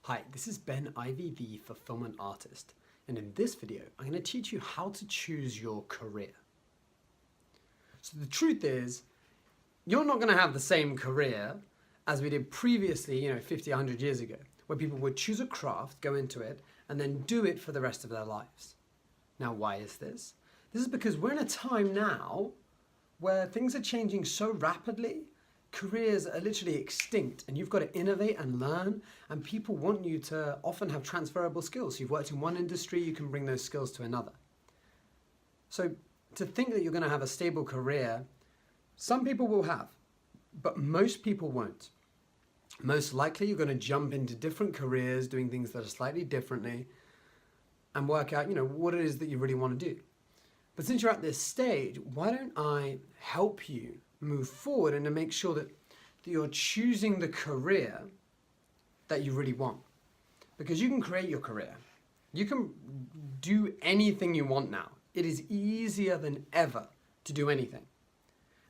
Hi, this is Ivey, the fulfillment artist, and in this video I'm going to teach you how to choose your career. So the truth is, you're not going to have the same career as we did previously, 50, 100 years ago, where people would choose a craft, go into it, and then do it for the rest of their lives. Now, why is this? This is because we're in a time now where things are changing so rapidly. Careers are literally extinct and you've got to innovate and learn, and people want you to often have transferable skills. You've worked in one industry, you can bring those skills to another. So to think that you're going to have a stable career, some people will have, but most people won't. Most likely you're going to jump into different careers, doing things that are slightly differently, and work out, what it is that you really want to do. But since you're at this stage, why don't I help you move forward and to make sure that you're choosing the career that you really want? Because you can create your career. You can do anything you want now. It is easier than ever to do anything.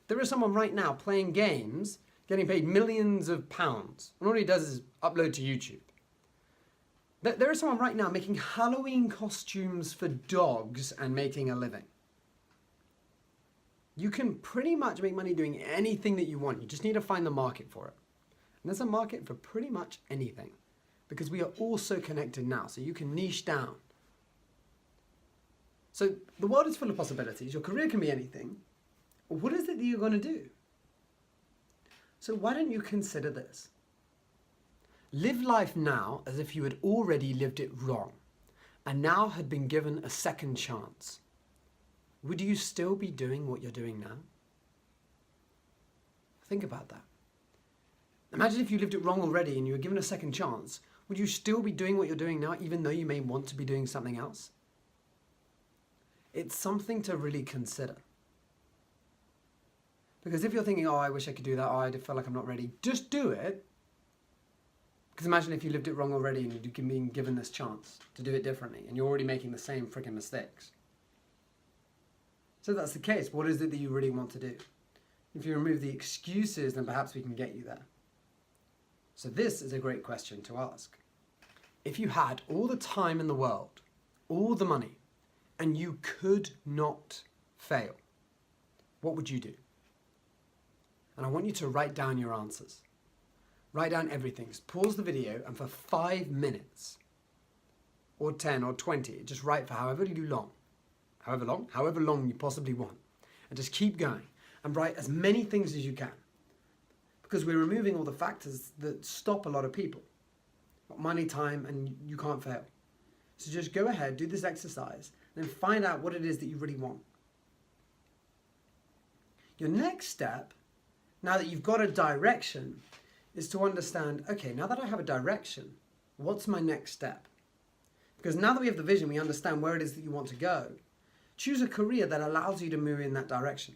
There is someone right now playing games, getting paid millions of pounds, and all he does is upload to YouTube. There is someone right now making Halloween costumes for dogs and making a living. You can pretty much make money doing anything that you want. You just need to find the market for it. And there's a market for pretty much anything, because we are all so connected now, so you can niche down. So the world is full of possibilities. Your career can be anything. What is it that you're going to do? So why don't you consider this? Live life now as if you had already lived it wrong and now had been given a second chance. Would you still be doing what you're doing now? Think about that. Imagine if you lived it wrong already and you were given a second chance. Would you still be doing what you're doing now, even though you may want to be doing something else? It's something to really consider. Because if you're thinking, oh, I wish I could do that, oh, I feel like I'm not ready, just do it. Because imagine if you lived it wrong already and you'd been given this chance to do it differently and you're already making the same freaking mistakes. So if that's the case, what is it that you really want to do? If you remove the excuses, then perhaps we can get you there. So this is a great question to ask. If you had all the time in the world, all the money, and you could not fail, what would you do? And I want you to write down your answers. Write down everything. Just pause the video and for 5 minutes, or 10 or 20, just write for however long you possibly want. And just keep going and write as many things as you can. Because we're removing all the factors that stop a lot of people. Money, time, and you can't fail. So just go ahead, do this exercise, and then find out what it is that you really want. Your next step, now that you've got a direction, is to understand, okay, now that I have a direction, what's my next step? Because now that we have the vision, we understand where it is that you want to go. Choose a career that allows you to move in that direction.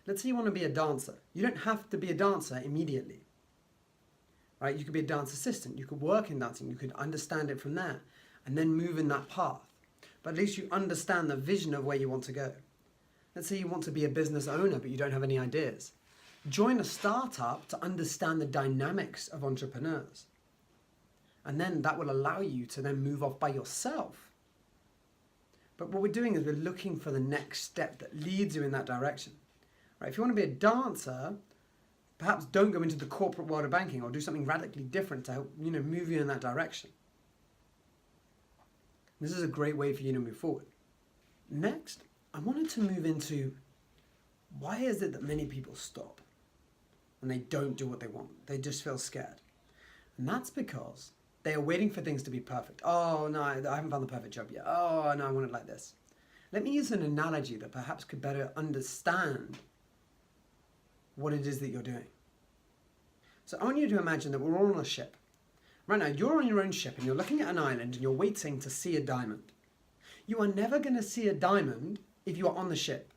Let's say you want to be a dancer. You don't have to be a dancer immediately. Right? You could be a dance assistant. You could work in dancing. You could understand it from there and then move in that path. But at least you understand the vision of where you want to go. Let's say you want to be a business owner, but you don't have any ideas. Join a startup to understand the dynamics of entrepreneurs. And then that will allow you to then move off by yourself. But what we're doing is we're looking for the next step that leads you in that direction. Right? If you want to be a dancer, perhaps don't go into the corporate world of banking or do something radically different to help, move you in that direction. This is a great way for you to move forward. Next, I wanted to move into why is it that many people stop and they don't do what they want? They just feel scared. And that's because they are waiting for things to be perfect. Oh, no, I haven't found the perfect job yet. Oh, no, I want it like this. Let me use an analogy that perhaps could better understand what it is that you're doing. So I want you to imagine that we're all on a ship. Right now, you're on your own ship and you're looking at an island and you're waiting to see a diamond. You are never going to see a diamond if you are on the ship.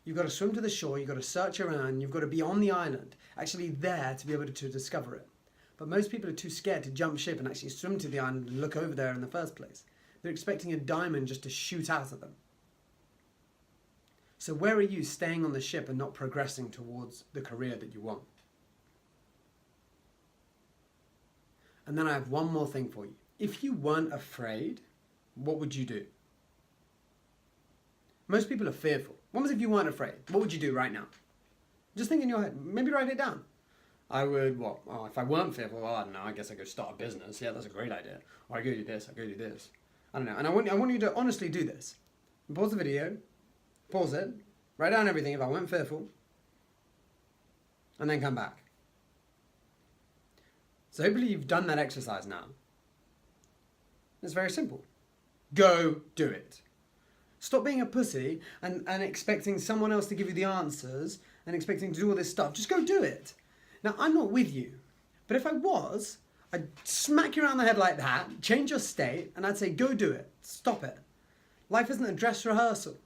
You've got to swim to the shore, you've got to search around, you've got to be on the island, actually there to be able to discover it. But most people are too scared to jump ship and actually swim to the island and look over there in the first place. They're expecting a diamond just to shoot out at them. So where are you staying on the ship and not progressing towards the career that you want? And then I have one more thing for you. If you weren't afraid, what would you do? Most people are fearful. What was if you weren't afraid? What would you do right now? Just think in your head. Maybe write it down. I would, what? Oh, if I weren't fearful, well, I don't know. I guess I could start a business. Yeah, that's a great idea. Or I go do this. I go do this. I don't know. And I want you to honestly do this. Pause the video. Pause it. Write down everything if I weren't fearful. And then come back. So hopefully you've done that exercise now. It's very simple. Go do it. Stop being a pussy and expecting someone else to give you the answers and expecting to do all this stuff. Just go do it. Now, I'm not with you. But if I was, I'd smack you around the head like that, change your state, and I'd say, go do it. Stop it. Life isn't a dress rehearsal.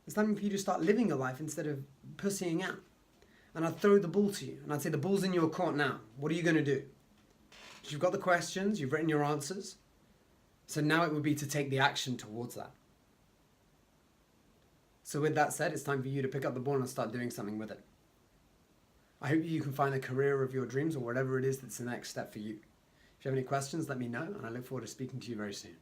It's time for you to start living your life instead of pussying out. And I'd throw the ball to you. And I'd say, the ball's in your court now. What are you going to do? You've got the questions. You've written your answers. So now it would be to take the action towards that. So with that said, it's time for you to pick up the ball and start doing something with it. I hope you can find the career of your dreams or whatever it is that's the next step for you. If you have any questions, let me know, and I look forward to speaking to you very soon.